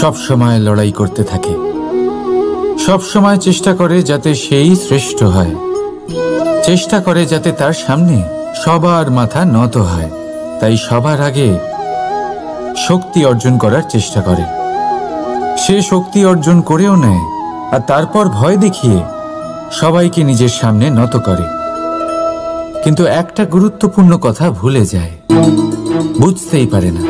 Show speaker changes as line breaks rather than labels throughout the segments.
সব সময় লড়াই করতে থাকে, সব সময় চেষ্টা করে যাতে সেই শ্রেষ্ঠ হয়, চেষ্টা করে যাতে তার সামনে সবার মাথা নত হয়। তাই সবার আগে শক্তি অর্জন করার চেষ্টা করে। সে শক্তি অর্জন করেও নেয় আর তারপর ভয় দেখিয়ে সবাইকে নিজের সামনে নত করে। কিন্তু একটা গুরুত্বপূর্ণ কথা ভুলে যায়, বুঝতেই পারে না।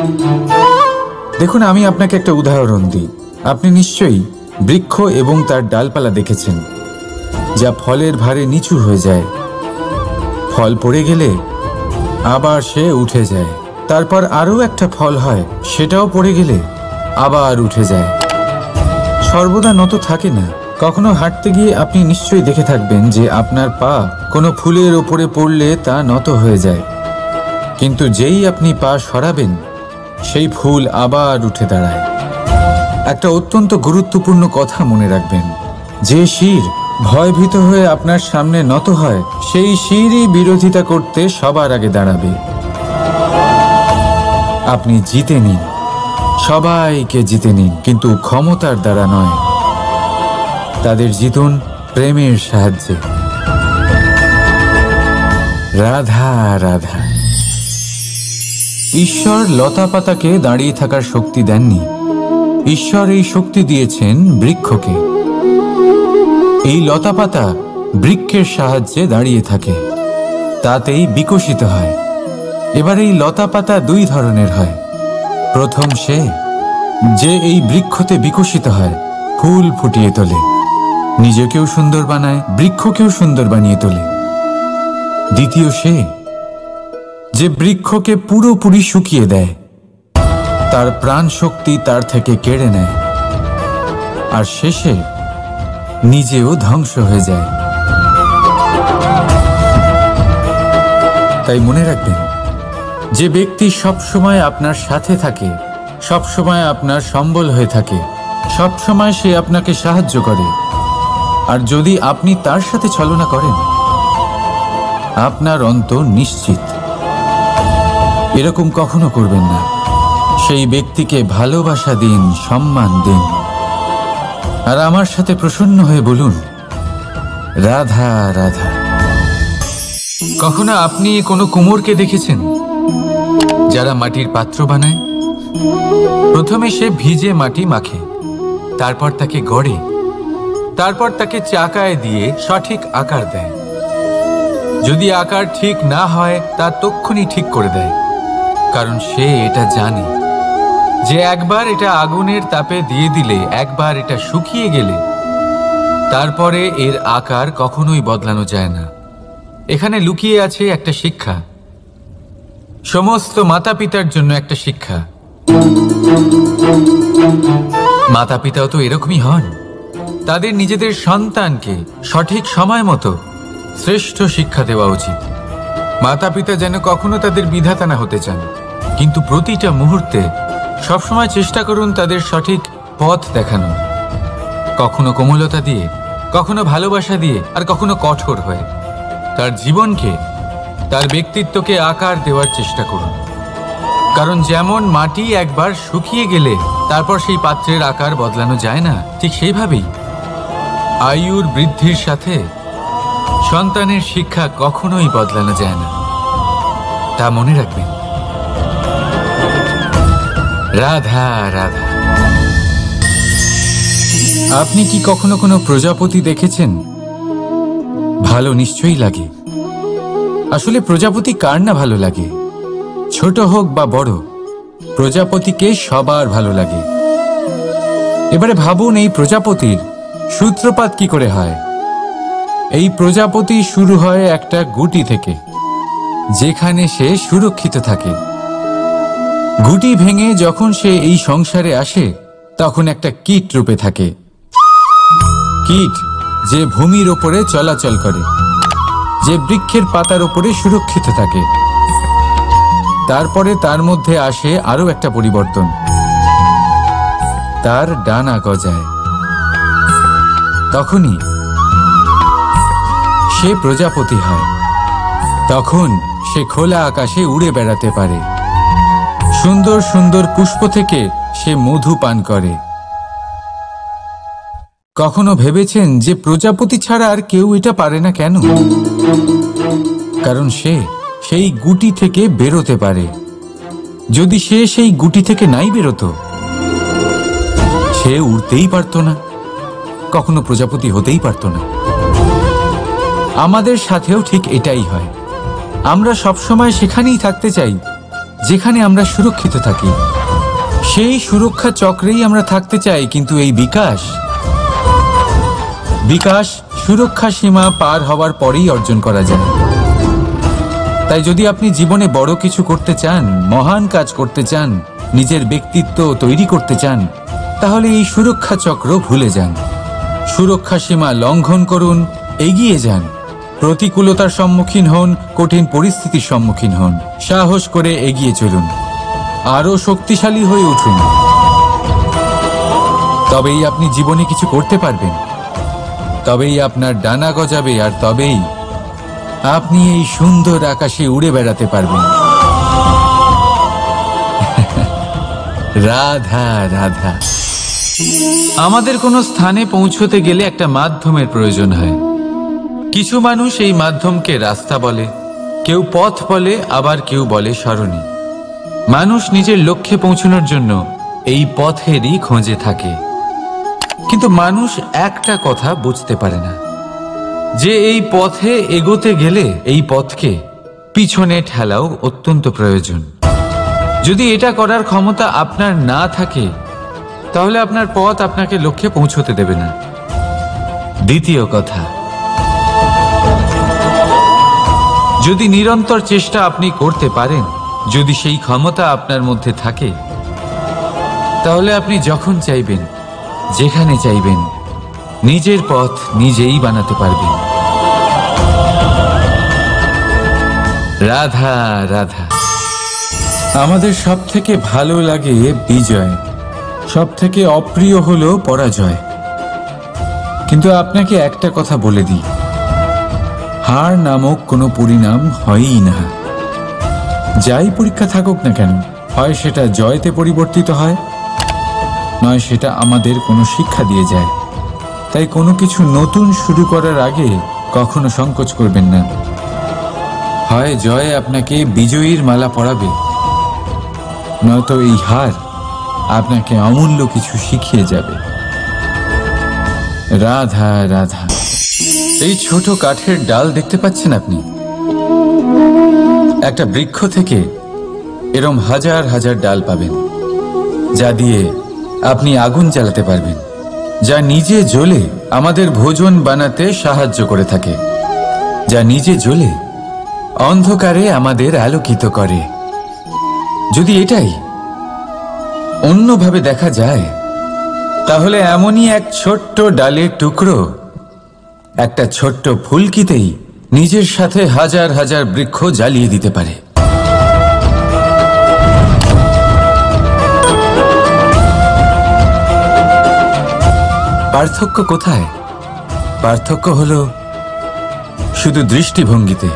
দেখুন, আমি আপনাকে একটা উদাহরণ দিই। আপনি নিশ্চয়ই বৃক্ষ এবং তার ডালপালা দেখেছেন, যা ফলের ভারে নিচু হয়ে যায়। ফল পড়ে গেলে আবার সে উঠে যায়, তারপর আরও একটা ফল হয়, সেটাও পড়ে গেলে আবার উঠে যায়। সর্বদা নত থাকে না। কখনো হাঁটতে গিয়ে আপনি নিশ্চয়ই দেখে থাকবেন যে আপনার পা কোনো ফুলের ওপরে পড়লে তা নত হয়ে যায়, কিন্তু যেই আপনি পা সরাবেন সেই ফুল আবার উঠে দাঁড়ায়। একটা অত্যন্ত গুরুত্বপূর্ণ কথা মনে রাখবেন, যে শির ভয়ভীত হয়ে আপনার সামনে নত হয়, সেই শিরই বিরোধিতা করতে সবার আগে দাঁড়াবে। আপনি জিতে নিন, সবাইকে জিতে নিন, কিন্তু ক্ষমতার দ্বারা নয়। তাদের জিতুন প্রেমের সাহায্যে। রাধা রাধা। ঈশ্বর লতা পাতাকে দাঁড়িয়ে থাকার শক্তি দেননি, ঈশ্বর এই শক্তি দিয়েছেন বৃক্ষকে। এই লতা পাতা বৃক্ষের সাহায্যে দাঁড়িয়ে থাকে, তাতেই বিকশিত হয়। এবার এই লতা পাতা দুই ধরনের হয়। প্রথম সে যে এই বৃক্ষতে বিকশিত হয়, ফুল ফুটিয়ে তোলে, নিজেকেও সুন্দর বানায়, বৃক্ষকেও সুন্দর বানিয়ে তোলে। দ্বিতীয় সে যে বৃক্ষকে পুরোপুরি শুকিয়ে দেয়, তার প্রাণ শক্তি তার থেকে কেড়ে নেয়, আর শেষে নিজেও ধ্বংস হয়ে যায়। তাই মনে রাখবেন, যে ব্যক্তি সবসময় আপনার সাথে থাকে, সবসময় আপনার সম্বল হয়ে থাকে, সবসময় সে আপনাকে সাহায্য করে, আর যদি আপনি তার সাথে ছলনা করেন, আপনার অন্ত নিশ্চিত। এরকম কখনো করবেন না। সেই ব্যক্তিকে ভালোবাসা দিন, সম্মান দিন, আর আমার সাথে প্রসন্ন হয়ে বলুন, রাধা রাধা। কখনো আপনি কোনো কুমোরকে দেখেছেন যারা মাটির পাত্র বানায়? প্রথমে সে ভিজে মাটি মাখে, তারপর তাকে গড়ে, তারপর তাকে চাকায় দিয়ে সঠিক আকার দেয়। যদি আকার ঠিক না হয় তা তক্ষুনি ঠিক করে দেয়, কারণ সে এটা জানে যে একবার এটা আগুনের তাপে দিয়ে দিলে, একবার এটা শুকিয়ে গেলে তারপরে এর আকার কখনোই বদলানো যায় না। এখানে লুকিয়ে আছে একটা শিক্ষা, সমস্ত মাতা পিতার জন্য একটা শিক্ষা। মাতা পিতাও তো এরকমই হন। তাদের নিজেদের সন্তানকে সঠিক সময় মতো শ্রেষ্ঠ শিক্ষা দেওয়া উচিত। মাতা পিতা যেন কখনো তাদের বিধাতা না হতে চান, কিন্তু প্রতিটা মুহূর্তে সবসময় চেষ্টা করুন তাদের সঠিক পথ দেখানো, কখনো কোমলতা দিয়ে, কখনো ভালোবাসা দিয়ে, আর কখনো কঠোর হয়ে। তার জীবনকে, তার ব্যক্তিত্বকে আকার দেওয়ার চেষ্টা করুন, কারণ যেমন মাটি একবার শুকিয়ে গেলে তারপর সেই পাত্রের আকার বদলানো যায় না, ঠিক সেইভাবেই আয়ুর বৃদ্ধির সাথে সন্তানের শিক্ষা কখনোই বদলানো যায় না। তা মনে রাখবেন। রাধা রাধা। আপনি কি কখনো কোনো প্রজাপতি দেখেছেন? ভালো নিশ্চয়ই লাগে। আসলে প্রজাপতি কার না ভালো লাগে? ছোট হোক বা বড়, প্রজাপতিকে সবার ভালো লাগে। এবারে ভাবুন, এই প্রজাপতির সূত্রপাত কি করে হয়? এই প্রজাপতি শুরু হয় একটা গুটি থেকে, যেখানে সে সুরক্ষিত থাকে। গুটি ভেঙে যখন সে এই সংসারে আসে, তখন একটা কীট রূপে থাকে। কীট যে ভূমির ওপরে চলাচল করে, যে বৃক্ষের পাতার ওপরে সুরক্ষিত থাকে। তারপরে তার মধ্যে আসে আরো একটা পরিবর্তন, তার ডানা গজায়। তখনই সে প্রজাপতি হয়। তখন সে খোলা আকাশে উড়ে বেড়াতে পারে। সুন্দর সুন্দর পুষ্প থেকে সে মধু পান করে। কখনো ভেবেছেন যে প্রজাপতি ছাড়া আর কেউ এটা পারে না কেন? কারণ সে সেই গুটি থেকে বেরোতে পারে। যদি সে সেই গুটি থেকে নাই বেরোতো, সে উড়তেই পারত না, কখনো প্রজাপতি হতেই পারত না। আমাদের সাথেও ঠিক এটাই হয়। আমরা সবসময় সেখানেই থাকতে চাই যেখানে আমরা সুরক্ষিত থাকি। সেই সুরক্ষা চক্রেই আমরা থাকতে চাই, কিন্তু এই বিকাশ সুরক্ষা সীমা পার হওয়ার পরেই অর্জন করা যায়। তাই যদি আপনি জীবনে বড় কিছু করতে চান, মহান কাজ করতে চান, নিজের ব্যক্তিত্ব তৈরি করতে চান, তাহলে এই সুরক্ষা চক্র ভুলে যান। সুরক্ষা সীমা লঙ্ঘন করুন, এগিয়ে যান, প্রতিকূলতার সম্মুখীন হন, কঠিন পরিস্থিতির সম্মুখীন হন, সাহস করে এগিয়ে চলুন, আরো শক্তিশালী হয়ে উঠুন। তবেই আপনি জীবনে কিছু করতে পারবেন, তবেই আপনার ডানা গজাবে, আর তবেই আপনি এই সুন্দর আকাশে উড়ে বেড়াতে পারবেন। রাধা রাধা। আমাদের কোনো স্থানে পৌঁছতে গেলে একটা মাধ্যমের প্রয়োজন হয়। কিছু মানুষ এই মাধ্যমকে রাস্তা বলে, কেউ পথ বলে, আবার কেউ বলে সরণি। মানুষ নিজের লক্ষ্যে পৌঁছানোর জন্য এই পথেরই খোঁজে থাকে। কিন্তু মানুষ একটা কথা বুঝতে পারে না, যে এই পথে এগোতে গেলে এই পথকে পিছনে ঠেলাও অত্যন্ত প্রয়োজন। যদি এটা করার ক্ষমতা আপনার না থাকে, তাহলে আপনার পথ আপনাকে লক্ষ্যে পৌঁছতে দেবে না। দ্বিতীয় কথা, যদি নিরন্তর চেষ্টা আপনি করতে পারেন, যদি সেই ক্ষমতা আপনার মধ্যে থাকে, তাহলে আপনি যখন চাইবেন, যেখানে চাইবেন, নিজের পথ নিজেই বানাতে পারবেন। রাধা রাধা। আমাদের সব থেকে ভালো লাগে বিজয়, সব থেকে অপ্রিয় হলো পরাজয়। কিন্তু আপনাকে একটা কথা বলে দিই, হার নামক কোনো পরিণাম হয়ই না। যাই পরীক্ষা থাকুক না কেন, হয় সেটা জয়তে পরিবর্তিত হয়, নয় সেটা আমাদের কোনো শিক্ষা দিয়ে যায়। তাই কোনো কিছু নতুন শুরু করার আগে কখনো সংকোচ করবেন না। হয় জয় আপনাকে বিজয়ীর মালা পরাবে, নয়তো এই হার আপনাকে অমূল্য কিছু শিখিয়ে যাবে। রাধা রাধা। এই ছোট কাঠের ডাল দেখতে পাচ্ছেন আপনি? একটা বৃক্ষ থেকে এরম হাজার হাজার ডাল পাবেন, যা দিয়ে আপনি আগুন জ্বালাতে পারবেন, যা নিজে জ্বলে আমাদের ভোজন বানাতে সাহায্য করে থাকে, যা নিজে জ্বলে অন্ধকারে আমাদের আলোকিত করে। যদি এটাই অন্যভাবে দেখা যায়, তাহলে এমনই এক ছোট্ট ডালের টুকরো একটা ছোট্ট ফুলকিতেই নিজের সাথে হাজার হাজার বৃক্ষ জ্বালিয়ে দিতে পারে। পার্থক্য কোথায়? পার্থক্য হলো শুধু দৃষ্টিভঙ্গিতে,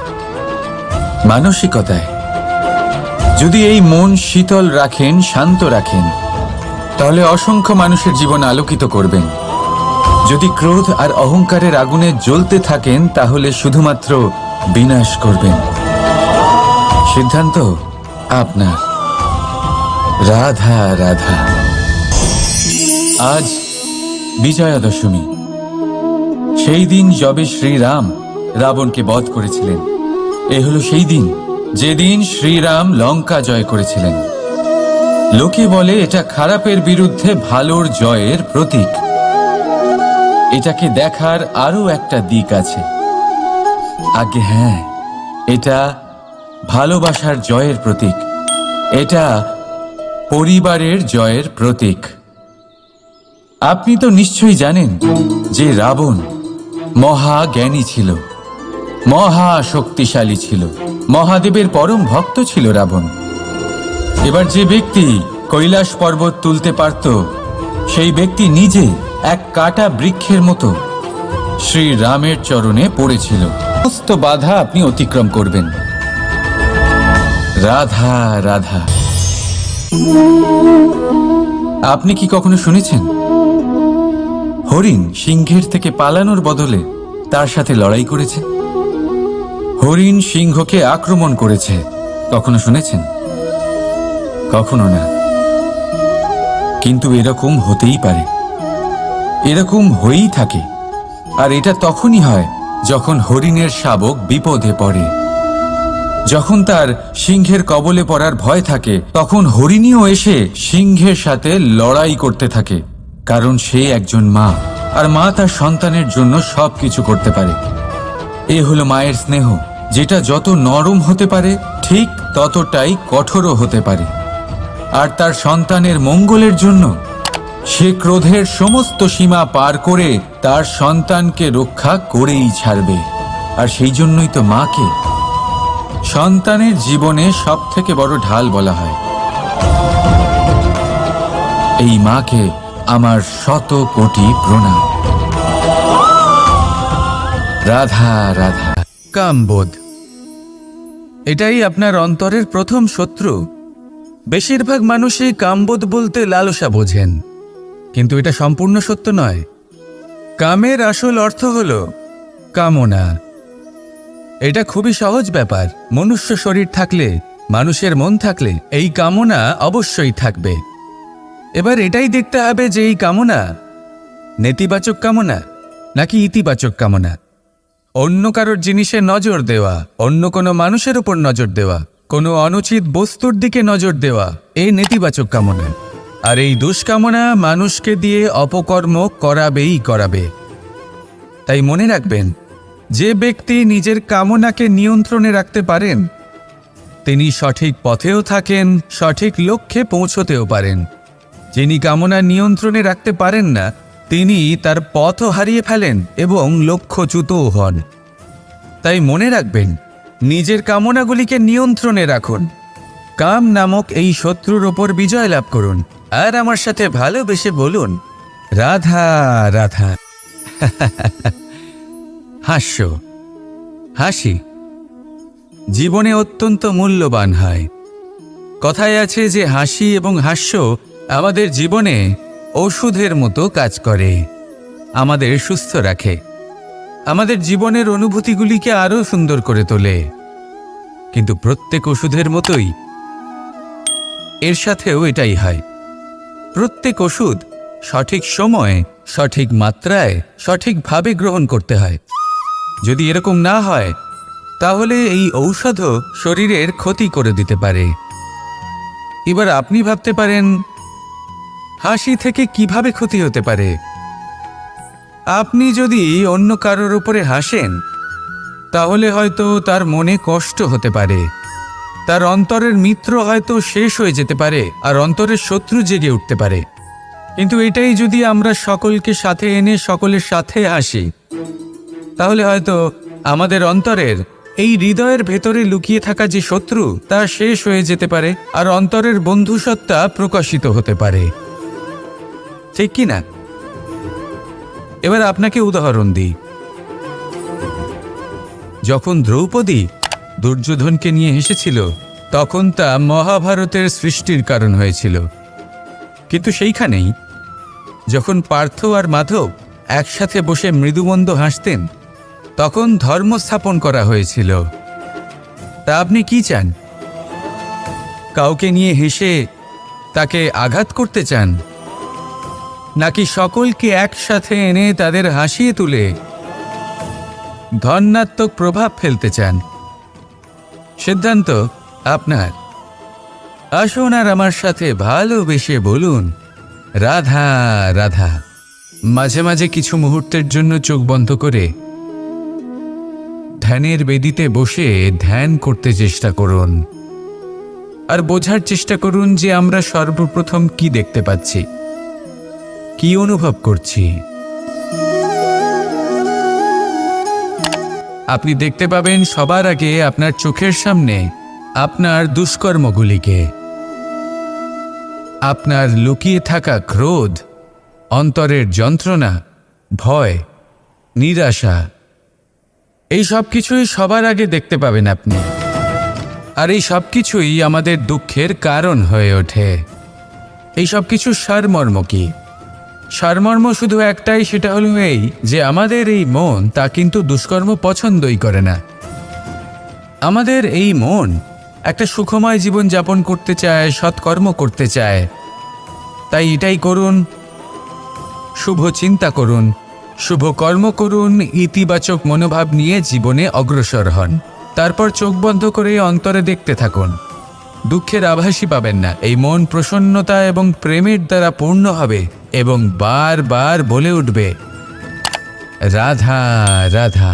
মানসিকতায়। যদি এই মন শীতল রাখেন, শান্ত রাখেন, তাহলে অসংখ্য মানুষের জীবন আলোকিত করবেন। যদি ক্রোধ আর অহংকারের আগুনে জ্বলতে থাকেন, তাহলে শুধুমাত্র বিনাশ করবেন। সিদ্ধান্ত আপনার। রাধা রাধা। আজ বিজয়া দশমী, সেই দিন যবে শ্রীরাম রাবণকে বধ করেছিলেন। এ হলো সেই দিন যেদিন শ্রীরাম লঙ্কা জয় করেছিলেন। লোকে বলে এটা খারাপের বিরুদ্ধে ভালোর জয়ের প্রতীক। এটাকে দেখার আরো একটা দিক আছে। আগে হ্যাঁ, এটা ভালোবাসার জয়ের প্রতীক, এটা পরিবারের জয়ের প্রতীক। আপনি তো নিশ্চয়ই জানেন যে রাবণ মহাজ্ঞানী ছিল, মহা শক্তিশালী ছিল, মহাদেবের পরম ভক্ত ছিল রাবণ। এবার যে ব্যক্তি কৈলাস পর্বত তুলতে পারত, সেই ব্যক্তি নিজে এক কাটা বৃক্ষের মতো শ্রীরামের চরণে পড়েছিল। সমস্ত বাধা আপনি অতিক্রম করবেন। রাধা রাধা। আপনি কি কখনো শুনেছেন হরিণ সিংহের থেকে পালানোর বদলে তার সাথে লড়াই করেছে? হরিণ সিংহকে আক্রমণ করেছে, কখনো শুনেছেন? কখনো না। কিন্তু এরকম হতেই পারে, এরকম হয়েই থাকে। আর এটা তখনই হয় যখন হরিণের শাবক বিপদে পড়ে। যখন তার সিংহের কবলে পড়ার ভয় থাকে, তখন হরিণীও এসে সিংহের সাথে লড়াই করতে থাকে। কারণ সে একজন মা, আর মা তার সন্তানের জন্য সবকিছু করতে পারে। এ হলো মায়ের স্নেহ, যেটা যত নরম হতে পারে ঠিক ততটাই কঠোরও হতে পারে। আর তার সন্তানের মঙ্গলের জন্য সে ক্রোধের সমস্ত সীমা পার করে তার সন্তানকে রক্ষা করেই ছাড়বে। আর সেই জন্যই তো মাকে সন্তানের জীবনে সবথেকে বড় ঢাল বলা হয়। এই মাকে আমার শত কোটি প্রণাম। রাধা রাধা।
কামবোধ, এটাই আপনার অন্তরের প্রথম শত্রু। বেশিরভাগ মানুষই কামবোধ বলতে লালসা বোঝেন, কিন্তু এটা সম্পূর্ণ সত্য নয়। কামের আসল অর্থ হল কামনা। এটা খুবই সহজ ব্যাপার। মনুষ্য শরীর থাকলে, মানুষের মন থাকলে এই কামনা অবশ্যই থাকবে। এবার এটাই দেখতে হবে যে এই কামনা নেতিবাচক কামনা নাকি ইতিবাচক কামনা। অন্য কারোর জিনিসে নজর দেওয়া, অন্য কোনো মানুষের উপর নজর দেওয়া, কোনো অনুচিত বস্তুর দিকে নজর দেওয়া, এই নেতিবাচক কামনা। আর এই দুষ্কামনা মানুষকে দিয়ে অপকর্ম করাবেই করাবে। তাই মনে রাখবেন, যে ব্যক্তি নিজের কামনাকে নিয়ন্ত্রণে রাখতে পারেন তিনি সঠিক পথেও থাকেন, সঠিক লক্ষ্যে পৌঁছতেও পারেন। যিনি কামনা নিয়ন্ত্রণে রাখতে পারেন না তিনি তার পথও হারিয়ে ফেলেন এবং লক্ষ্যচ্যুতও হন। তাই মনে রাখবেন, নিজের কামনাগুলিকে নিয়ন্ত্রণে রাখুন। কাম নামক এই শত্রুর ওপর বিজয় লাভ করুন। আর আমার সাথে ভালোবেসে বলুন, রাধা রাধা। হাস্য, হাসি জীবনে অত্যন্ত মূল্যবান হয়। কথায় আছে যে হাসি এবং হাস্য আমাদের জীবনে ওষুধের মতো কাজ করে, আমাদের সুস্থ রাখে, আমাদের জীবনের অনুভূতিগুলিকে আরও সুন্দর করে তোলে। কিন্তু প্রত্যেক ওষুধের মতোই এর সাথেও এটাই হয়। প্রত্যেক ওষুধ সঠিক সময়ে, সঠিক মাত্রায়, সঠিকভাবে গ্রহণ করতে হয়। যদি এরকম না হয় তাহলে এই ঔষধও শরীরের ক্ষতি করে দিতে পারে। এবার আপনি ভাবতে পারেন, হাসি থেকে কিভাবে ক্ষতি হতে পারে? আপনি যদি অন্য কারোর উপরে হাসেন তাহলে হয়তো তার মনে কষ্ট হতে পারে, তার অন্তরের মিত্র হয়তো শেষ হয়ে যেতে পারে, আর অন্তরের শত্রু জেগে উঠতে পারে। কিন্তু এটাই যদি আমরা সকলকে সাথে এনে সকলের সাথে হাসি, তাহলে হয়তো আমাদের অন্তরের এই হৃদয়ের ভেতরে লুকিয়ে থাকা যে শত্রু তা শেষ হয়ে যেতে পারে, আর অন্তরের বন্ধুসত্তা প্রকাশিত হতে পারে। ঠিক কি না? এবার আপনাকে উদাহরণ দিই। যখন দ্রৌপদী দুর্যোধনকে নিয়ে হেসেছিল তখন তা মহাভারতের সৃষ্টির কারণ হয়েছিল। কিন্তু সেইখানেই যখন পার্থ আর মাধব একসাথে বসে মৃদুমন্দ হাসতেন তখন ধর্ম স্থাপন করা হয়েছিল। তা আপনি কি চান? কাউকে নিয়ে হেসে তাকে আঘাত করতে চান, নাকি সকলকে একসাথে এনে তাদের হাসিয়ে তুলে ধনাত্মক প্রভাব ফেলতে চান? সিদ্ধান্ত আপনার। আসুন আর আমার সাথে ভালোবেসে বলুন, রাধা রাধা। মাঝে মাঝে কিছু মুহূর্তের জন্য চোখ বন্ধ করে ধ্যানের বেদিতে বসে ধ্যান করতে চেষ্টা করুন, আর বোঝার চেষ্টা করুন যে আমরা সর্বপ্রথম কি দেখতে পাচ্ছি, কি অনুভব করছি। আপনি দেখতে পাবেন সবার আগে আপনার চোখের সামনে আপনার দুষ্কর্মগুলিকে, আপনার লুকিয়ে থাকা ক্রোধ, অন্তরের যন্ত্রণা, ভয়, নিরাশা, এই সব কিছুই সবার আগে দেখতে পাবেন আপনি, আর এই সব কিছুই আমাদের দুঃখের কারণ হয়ে ওঠে। এই সব কিছুর সারমর্ম কি? সারমর্ম শুধু একটাই, সেটা হলো এই যে আমাদের এই মন তা কিন্তু দুষ্কর্ম পছন্দই করে না। আমাদের এই মন একটা সুখময় জীবন যাপন করতে চায়, সৎকর্ম করতে চায়। তাই এটাই করুন, শুভ চিন্তা করুন, শুভ কর্ম করুন, ইতিবাচক মনোভাব নিয়ে জীবনে অগ্রসর হন। তারপর চোখ বন্ধ করে অন্তরে দেখতে থাকুন, দুঃখের আভাসই পাবেন না। এই মন প্রসন্নতা এবং প্রেমের দ্বারা পূর্ণ হবে এবং বারবার বলে উঠবে, রাধা রাধা।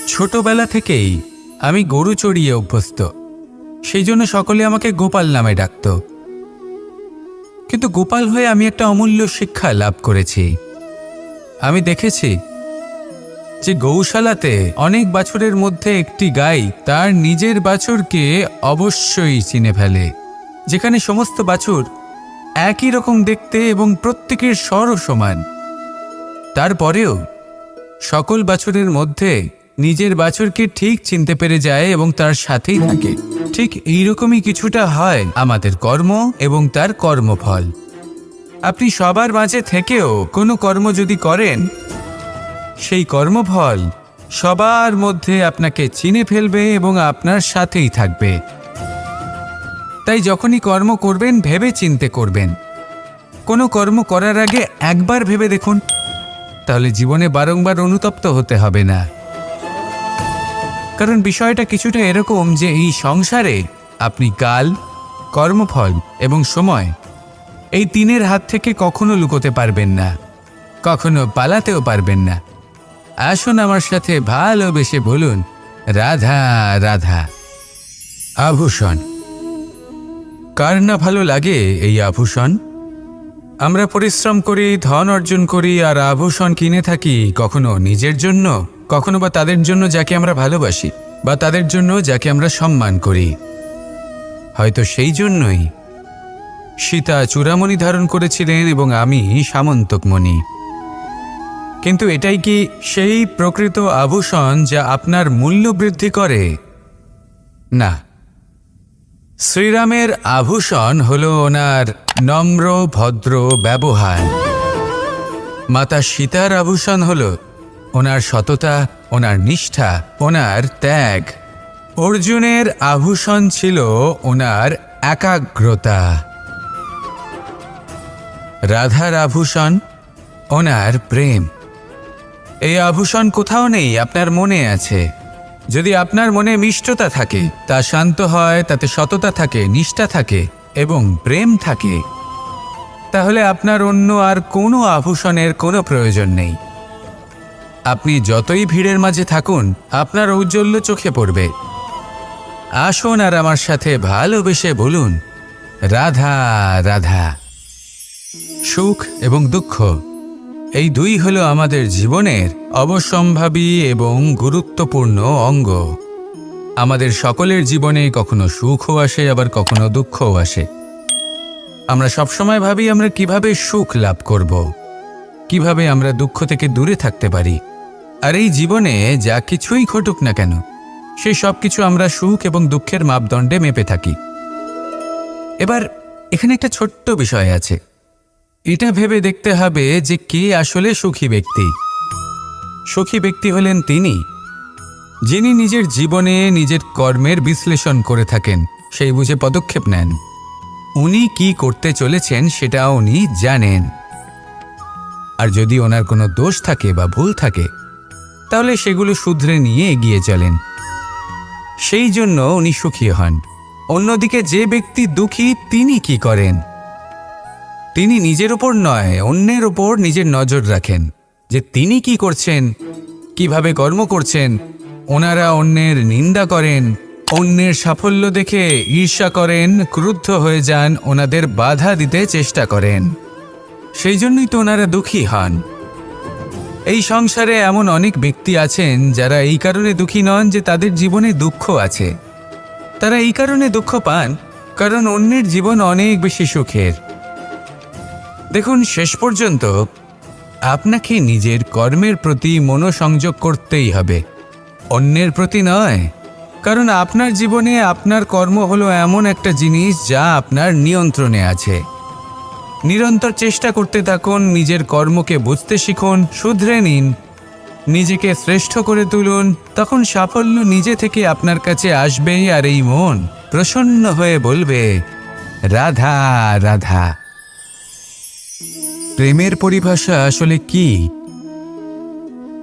ছোটবেলা থেকেই আমি গরু চড়িয়ে অভ্যস্ত, সেই জন্য সকলে আমাকে গোপাল নামে ডাকত। কিন্তু গোপাল হয়ে আমি একটা অমূল্য শিক্ষা লাভ করেছি। আমি দেখেছি যে গৌশালাতে অনেক বাছুরের মধ্যে একটি গাই তার নিজের বাছুরকে অবশ্যই চিনে ফেলে। যেখানে সমস্ত বাছুর একই রকম দেখতে এবং প্রত্যেকের স্বরও সমান, তারপরেও সকল বাছুরের মধ্যে নিজের বাছুরকে ঠিক চিনতে পেরে যায় এবং তার সাথেই থাকে। ঠিক এইরকমই কিছুটা হয় আমাদের কর্ম এবং তার কর্মফল। আপনি সবার মাঝে থেকেও কোনো কর্ম যদি করেন, সেই কর্মফল সবার মধ্যে আপনাকে চিনে ফেলবে এবং আপনার সাথেই থাকবে। তাই যখনই কর্ম করবেন ভেবে চিন্তে করবেন। কোনো কর্ম করার আগে একবার ভেবে দেখুন, তাহলে জীবনে বারংবার অনুতপ্ত হতে হবে না। কারণ বিষয়টা কিছুটা এরকম যে এই সংসারে আপনি কাল, কর্মফল এবং সময়, এই তিনের হাত থেকে কখনো লুকোতে পারবেন না, কখনো পালাতেও পারবেন না। আসুন আমার সাথে ভালোবেসে বলুন, রাধা রাধা। আভূষণ, কার না ভালো লাগে এই আভূষণ? আমরা পরিশ্রম করি, ধন অর্জন করি আর আভূষণ কিনে থাকি, কখনো নিজের জন্য, কখনো বা তাদের জন্য যাকে আমরা ভালোবাসি, বা তাদের জন্য যাকে আমরা সম্মান করি। হয়তো সেই জন্যই সীতা চূড়ামণি ধারণ করেছিলেন এবং আমি সামন্তকমণি। কিন্তু এটাই কি সেই প্রকৃত আভূষণ যা আপনার মূল্য বৃদ্ধি করে? না। শ্রীরামের আভূষণ হলো ওনার নম্র ভদ্র ব্যবহার। মাতা সীতার আভূষণ হলো ওনার সততা, ওনার নিষ্ঠা, ওনার ত্যাগ। অর্জুনের আভূষণ ছিল ওনার একাগ্রতা। রাধার আভূষণ ওনার প্রেম। এই আভূষণ কোথাও নেই, আপনার মনে আছে। যদি আপনার মনে মিষ্টতা থাকে, তা শান্ত হয়, তাতে সততা থাকে, নিষ্ঠা থাকে এবং প্রেম থাকে, তাহলে আপনার অন্য আর কোনো আভূষণের কোনো প্রয়োজন নেই। আপনি যতই ভিড়ের মাঝে থাকুন, আপনার ঔজ্জ্বল্য চোখে পড়বে। আসুন আর আমার সাথে ভালোবেসে বলুন, রাধা রাধা। সুখ এবং দুঃখ, এই দুই হলো আমাদের জীবনের অবশ্যম্ভাবী এবং গুরুত্বপূর্ণ অঙ্গ। আমাদের সকলের জীবনে কখনো সুখও আসে, আবার কখনো দুঃখও আসে। আমরা সবসময় ভাবি আমরা কিভাবে সুখ লাভ করব, কিভাবে আমরা দুঃখ থেকে দূরে থাকতে পারি। আর এই জীবনে যা কিছুই ঘটুক না কেন, সেই সব কিছু আমরা সুখ এবং দুঃখের মাপদণ্ডে মেপে থাকি। এবার এখানে একটা ছোট্ট বিষয় আছে। এটা ভেবে দেখতে হবে যে কে আসলে সুখী ব্যক্তি। সুখী ব্যক্তি হলেন তিনি যিনি নিজের জীবনে নিজের কর্মের বিশ্লেষণ করে থাকেন, সেই বুঝে পদক্ষেপ নেন। উনি কি করতে চলেছেন সেটা উনি জানেন। আর যদি ওনার কোনো দোষ থাকে বা ভুল থাকে, তাহলে সেগুলো শুধরে নিয়ে এগিয়ে চলেন। সেই জন্য উনি সুখী হন। অন্যদিকে যে ব্যক্তি দুঃখী, তিনি কি করেন? তিনি নিজের ওপর নয়, অন্যের ওপর নিজের নজর রাখেন যে তিনি কি করছেন, কিভাবে কর্ম করছেন। ওনারা অন্যের নিন্দা করেন, অন্যের সাফল্য দেখে ঈর্ষা করেন, ক্রুদ্ধ হয়ে যান, ওনাদের বাধা দিতে চেষ্টা করেন। সেই জন্যই তো ওনারা দুঃখী হন। এই সংসারে এমন অনেক ব্যক্তি আছেন যারা এই কারণে দুঃখী নন যে তাদের জীবনে দুঃখ আছে। তারা এই কারণে দুঃখ পান কারণ অন্যের জীবন অনেক বেশি সুখের। দেখুন, শেষ পর্যন্ত আপনাকে নিজের কর্মের প্রতি মনোসংযোগ করতেই হবে। অন্যের প্রতি নয়, কারণ আপনার জীবনে আপনার কর্ম হলো এমন একটা জিনিস যা আপনার নিয়ন্ত্রণে আছে। নিরন্তর চেষ্টা করতে থাকুন, নিজের কর্মকে বুঝতে শিখুন, শুধরে নিন, নিজেকে শ্রেষ্ঠ করে তুলুন। তখন সাফল্য নিজে থেকে আপনার কাছে আসবে, আর এই মন প্রসন্ন হয়ে বলবে, রাধা রাধা। প্রেমের পরিভাষা আসলে কি?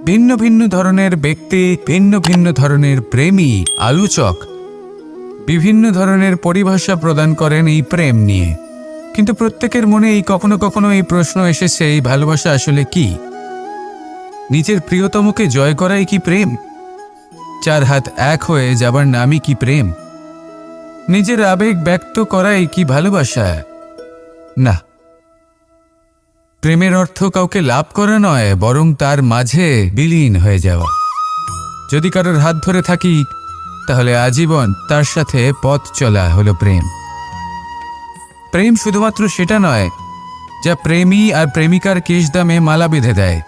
ভিন্ন ভিন্ন ধরনের ব্যক্তি, ভিন্ন ভিন্ন ধরনের প্রেমী, আলোচক বিভিন্ন ধরনের পরিভাষা প্রদান করেন এই প্রেম নিয়ে। কিন্তু প্রত্যেকের মনেই কখনো কখনো এই প্রশ্ন এসেছে, এই ভালোবাসা আসলে কি? নিজের প্রিয়তমকে জয় করাই কি প্রেম? চার হাত এক হয়ে যাবার নামই কি প্রেম? নিজের আবেগ ব্যক্ত করাই কি ভালোবাসা? না, প্রেমের অর্থ কাউকে লাভ করা নয়, বরং তার মাঝে বিলীন হয়ে যাওয়া। যদি কারোর হাত ধরে থাকি, তাহলে আজীবন তার সাথে পথ চলা হলো প্রেম। প্রেম শুধুমাত্র সেটা নয় যা প্রেমী আর প্রেমিকার কেশদামে মালা বেঁধে দেয়।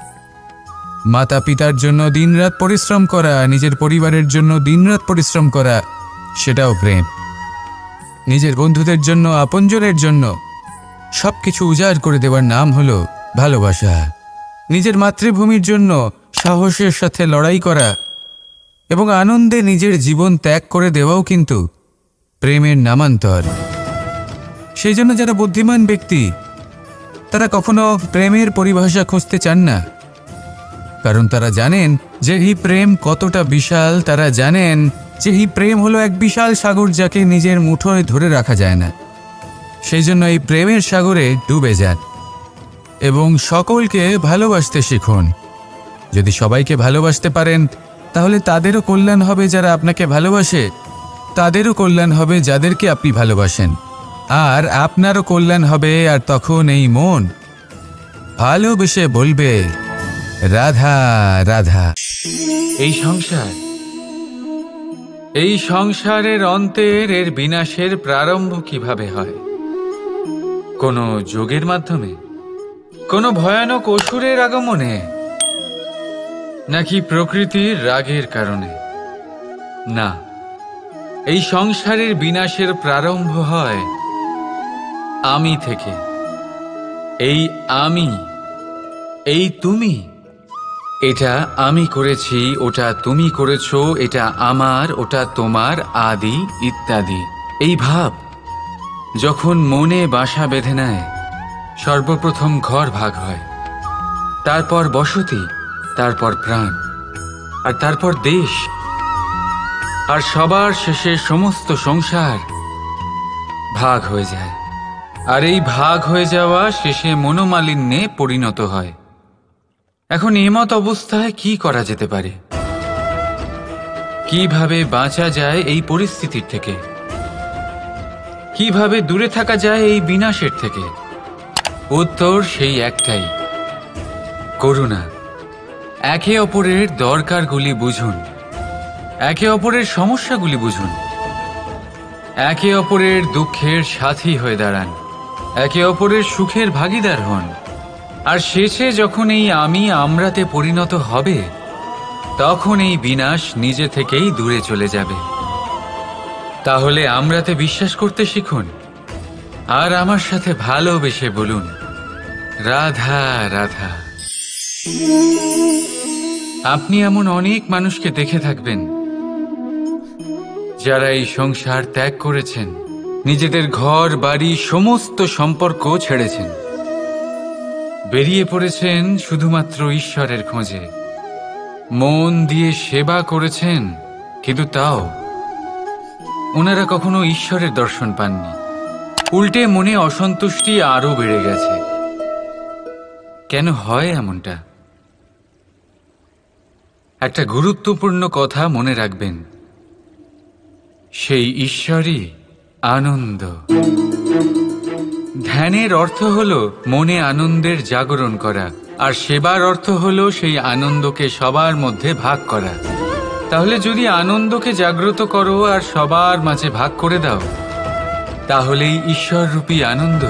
মাতা পিতার জন্য দিনরাত পরিশ্রম করা, নিজের পরিবারের জন্য দিনরাত পরিশ্রম করা, সেটাও প্রেম। নিজের বন্ধুদের জন্য, আপনজনের জন্য সবকিছু উজাড় করে দেওয়ার নাম হলো ভালোবাসা। নিজের মাতৃভূমির জন্য সাহসের সাথে লড়াই করা এবং আনন্দে নিজের জীবন ত্যাগ করে দেওয়াও কিন্তু প্রেমের নামান্তর। সেই জন্য যারা বুদ্ধিমান ব্যক্তি, তারা কখনো প্রেমের পরিভাষা খুঁজতে চান না, কারণ তারা জানেন যে এই প্রেম কতটা বিশাল। তারা জানেন যে এই প্রেম হলো এক বিশাল সাগর, যাকে নিজের মুঠোয় ধরে রাখা যায় না। সেই জন্য এই প্রেমের সাগরে ডুবে যান এবং সকলকে ভালোবাসতে শিখুন। যদি সবাইকে ভালোবাসতে পারেন, তাহলে তাদেরও কল্যাণ হবে যারা আপনাকে ভালোবাসে, তাদেরও কল্যাণ হবে যাদেরকে আপনি ভালোবাসেন, আর আপনারও কল্যাণ হবে। আর তখন এই মন ভালোবেসে বলবে, রাধা রাধা। এই সংসারের অন্তের, এর বিনাশের প্রারম্ভ কিভাবে হয়? কোনো যোগের মাধ্যমে? কোনো ভয়ানক অসুরের আগমনে? নাকি প্রকৃতির রাগের কারণে? না, এই সংসারের বিনাশের প্রারম্ভ হয় আমি থেকে। এই আমি, এই তুমি, এটা আমি করেছি, ওটা তুমি করেছো, এটা আমার, ওটা তোমার, আদি ইত্যাদি। এই ভাব যখন মনে বাসা বেঁধে নেয়, সর্বপ্রথম ঘর ভাগ হয়, তারপর বসতি, তারপর প্রাণ, আর তারপর দেশ, আর সবার শেষে সমস্ত সংসার ভাগ হয়ে যায়। আর এই ভাগ হয়ে যাওয়া শেষে মনোমালিন্যে পরিণত হয়। এখন এমত অবস্থায় কি করা যেতে পারে? কিভাবে বাঁচা যায় এই পরিস্থিতির থেকে? কিভাবে দূরে থাকা যায় এই বিনাশের থেকে? উত্তর সেই একটাই, করুণা। একে অপরের দরকারগুলি বুঝুন, একে অপরের সমস্যাগুলি বুঝুন, একে অপরের দুঃখের সাথী হয়ে দাঁড়ান, একে অপরের সুখের ভাগীদার হন। আর শেষে যখন এই আমি আমরাতে পরিণত হবে, তখন এই বিনাশ নিজে থেকেই দূরে চলে যাবে। তাহলে আমরাতে বিশ্বাস করতে শিখুন, আর আমার সাথে ভালোবেসে বলুন, রাধা রাধা। আপনি এমন অনেক মানুষকে দেখে থাকবেন যারা এই সংসার ত্যাগ করেছেন, নিজেদের ঘর বাড়ি সমস্ত সম্পর্ক ছেড়েছেন, বেরিয়ে পড়েছেন শুধুমাত্র ঈশ্বরের খোঁজে। মন দিয়ে সেবা করেছেন, কিন্তু তাও ওনারা কখনো ঈশ্বরের দর্শন পাননি। উল্টে মনে অসন্তুষ্টি আরো বেড়ে গেছে। কেন হয় এমনটা? একটা গুরুত্বপূর্ণ কথা মনে রাখবেন, সেই ঈশ্বরই আনন্দ। ধ্যানের অর্থ হলো মনে আনন্দের জাগরণ করা, আর সেবার অর্থ হলো সেই আনন্দকে সবার মধ্যে ভাগ করা। তাহলে যদি আনন্দকে জাগ্রত করো আর সবার মাঝে ভাগ করে দাও, তাহলেই ঈশ্বররূপী আনন্দ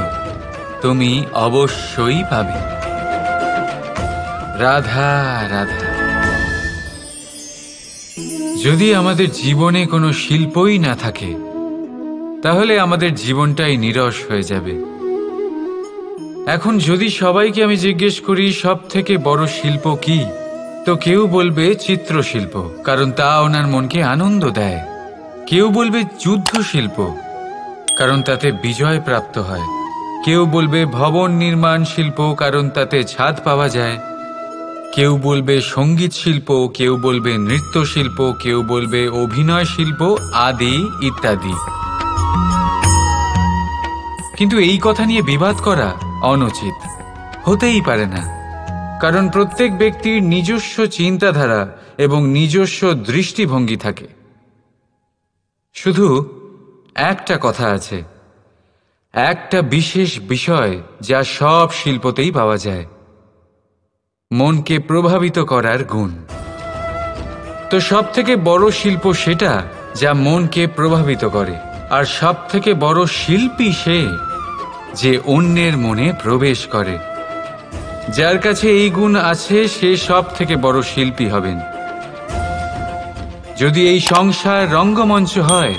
তুমি অবশ্যই পাবে। রাধা রাধা।
যদি আমাদের জীবনে কোনো শিল্পই না থাকে, তাহলে আমাদের জীবনটাই নিরস হয়ে যাবে। এখন যদি সবাইকে আমি জিজ্ঞেস করি সব থেকে বড় শিল্প কি, তো কেউ বলবে চিত্রশিল্প, কারণ তা ওনার মনকে আনন্দ দেয়। কেউ বলবে যুদ্ধ শিল্প, কারণ তাতে বিজয় প্রাপ্ত হয়। কেউ বলবে ভবন নির্মাণ শিল্প, কারণ তাতে ছাদ পাওয়া যায়। কেউ বলবে সঙ্গীত শিল্প, কেউ বলবে নৃত্য শিল্প, কেউ বলবে অভিনয় শিল্প, আদি ইত্যাদি। কিন্তু এই কথা নিয়ে বিবাদ করা অনুচিত, হতেই পারে না। কারণ প্রত্যেক ব্যক্তির নিজস্ব চিন্তাধারা এবং নিজস্ব দৃষ্টিভঙ্গি থাকে। শুধু একটা কথা আছে, একটা বিশেষ বিষয় যা সব শিল্পতেই পাওয়া যায়, মনকে প্রভাবিত করার গুণ। তো সব থেকে বড় শিল্প সেটা যা মনকে প্রভাবিত করে, আর সব থেকে বড় শিল্পী সে যে অন্যের মনে প্রবেশ করে। যার কাছে এই গুণ আছে সে সব থেকে বড় শিল্পী হবেন। যদি এই সংসার রঙ্গমঞ্চ হয়,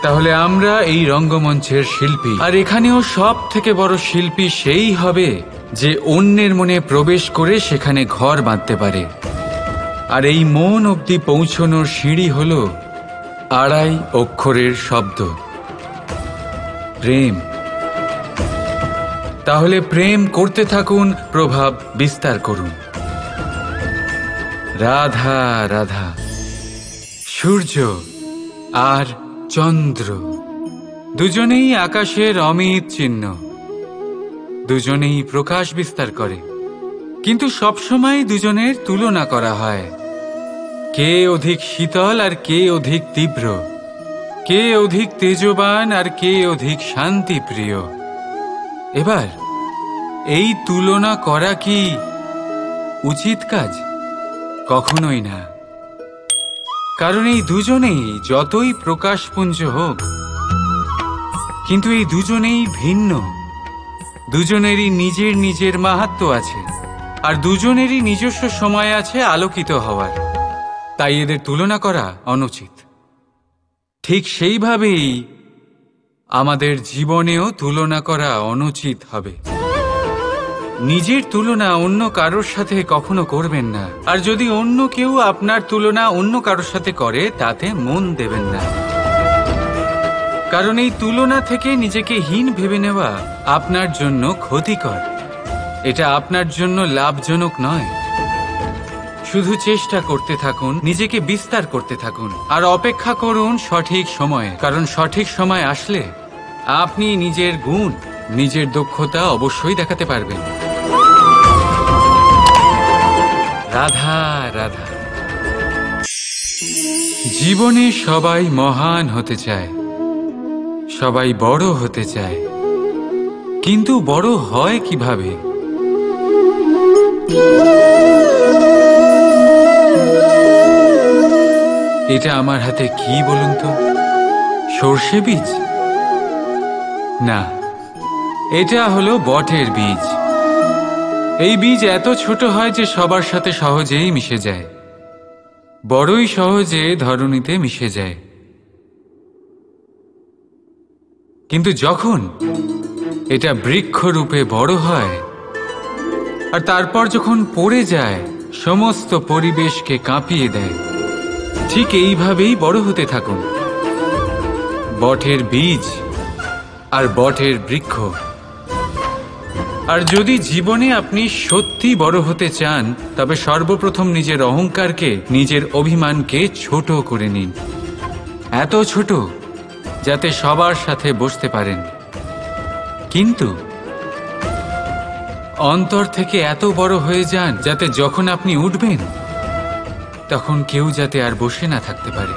তাহলে আমরা এই রঙ্গমঞ্চের শিল্পী। আর এখানেও সব থেকে বড় শিল্পী সেই হবে যে অন্যের মনে প্রবেশ করে সেখানে ঘর বাঁধতে পারে। আর এই মন অবধি পৌঁছনোর সিঁড়ি হল 2.5 অক্ষরের শব্দ, প্রেম। তাহলে প্রেম করতে থাকুন, প্রভাব বিস্তার করুন। রাধা রাধা। সূর্য আর চন্দ্র দুজনেই আকাশের অমিত চিহ্ন, দুজনেই প্রকাশ বিস্তার করে, কিন্তু সবসময় দুজনের তুলনা করা হয়। কে অধিক শীতল আর কে অধিক তীব্র, কে অধিক তেজবান আর কে অধিক শান্তিপ্রিয়। এবার এই তুলনা করা কি উচিত কাজ? কখনোই না। কারণ এই দুজনেই যতই প্রকাশপুঞ্জ হোক, কিন্তু এই দুজনেই ভিন্ন। দুজনেরই নিজের নিজের মাহাত্ম্য আছে, আর দুজনেরই নিজস্ব সময় আছে আলোকিত হওয়ার। তাই এদের তুলনা করা অনুচিত। ঠিক সেইভাবেই আমাদের জীবনেও তুলনা করা অনুচিত হবে। নিজের তুলনা অন্য কারোর সাথে কখনো করবেন না। আর যদি অন্য কেউ আপনার তুলনা অন্য কারোর সাথে করে, তাতে মন দেবেন না। কারণ এই তুলনা থেকে নিজেকে হীন ভেবে নেওয়া আপনার জন্য ক্ষতিকর। এটা আপনার জন্য লাভজনক নয়। শুধু চেষ্টা করতে থাকুন, নিজেকে বিস্তার করতে থাকুন, আর অপেক্ষা করুন সঠিক সময়ে। কারণ সঠিক সময় আসলে আপনি নিজের গুণ, নিজের দক্ষতা অবশ্যই দেখাতে পারবেন। রাধা রাধা। জীবনে সবাই মহান হতে চায়, সবাই বড় হতে চায়, কিন্তু বড় হয় কিভাবে? এটা আমার হাতে কি বলুন তো? সর্ষে বীজ? না, এটা হলো বটের বীজ। এই বীজ এত ছোট হয় যে সবার সাথে সহজেই মিশে যায়, বড়ই সহজে ধরণীতে মিশে যায়। কিন্তু যখন এটা বৃক্ষরূপে বড় হয়, আর তারপর যখন পড়ে যায়, সমস্ত পরিবেশকে কাঁপিয়ে দেয়। ঠিক এইভাবেই বড় হতে থাকুন, বটের বীজ আর বটের বৃক্ষ। আর যদি জীবনে আপনি সত্যি বড় হতে চান, তবে সর্বপ্রথম নিজের অহংকারকে, নিজের অভিমানকে ছোট করে নিন। এত ছোট যাতে সবার সাথে বসতে পারেন, কিন্তু অন্তর থেকে এত বড় হয়ে যান যাতে যখন আপনি উঠবেন, তখন কেউ যাতে আর বসে না থাকতে পারে।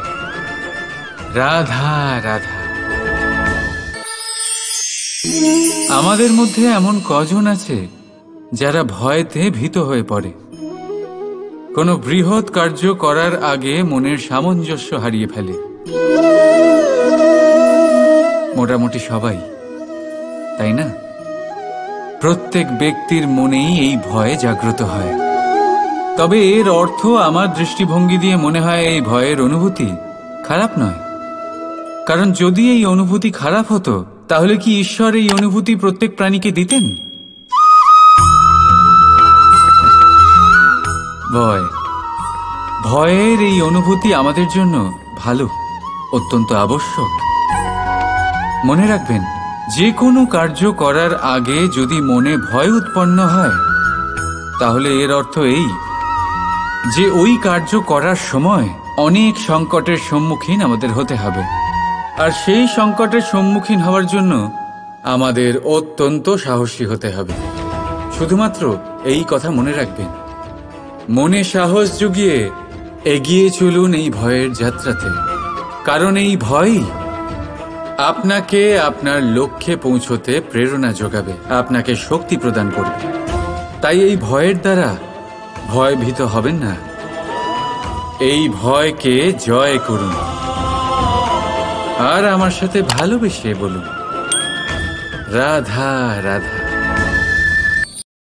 রাধা রাধা। আমাদের মধ্যে এমন কজন আছে যারা ভয়তে ভীত হয়ে পড়ে, কোনো বৃহৎ কার্য করার আগে মনের সামঞ্জস্য হারিয়ে ফেলে? মোটামুটি সবাই, তাই না? প্রত্যেক ব্যক্তির মনেই এই ভয় জাগ্রত হয়। তবে এর অর্থ আমার দৃষ্টিভঙ্গি দিয়ে মনে হয় এই ভয়ের অনুভূতি খারাপ নয়। কারণ যদি এই অনুভূতি খারাপ হতো তাহলে কি ঈশ্বর এই অনুভূতি প্রত্যেক প্রাণীকে দিতেন? ভয়ের এই অনুভূতি আমাদের জন্য ভালো, অত্যন্ত আবশ্যক। মনে রাখবেন, যে কোনো কার্য করার আগে যদি মনে ভয় উৎপন্ন হয় তাহলে এর অর্থ এই যে ওই কার্য করার সময় অনেক সংকটের সম্মুখীন আমাদের হতে হবে, আর সেই সংকটের সম্মুখীন হওয়ার জন্য আমাদের অত্যন্ত সাহসী হতে হবে। শুধুমাত্র এই কথা মনে রাখবেন, মনে সাহস জুগিয়ে এগিয়ে চলুন এই ভয়ের যাত্রাতে, কারণ এই ভয়ই আপনাকে আপনার লক্ষ্যে পৌঁছতে প্রেরণা যোগাবে, আপনাকে শক্তি প্রদান করবে। তাই এই ভয়ের দ্বারা ভয়ভীত হবেন না, এই ভয়কে জয় করুন আর আমার সাথে ভালোবেসে বলুন, রাধা রাধা।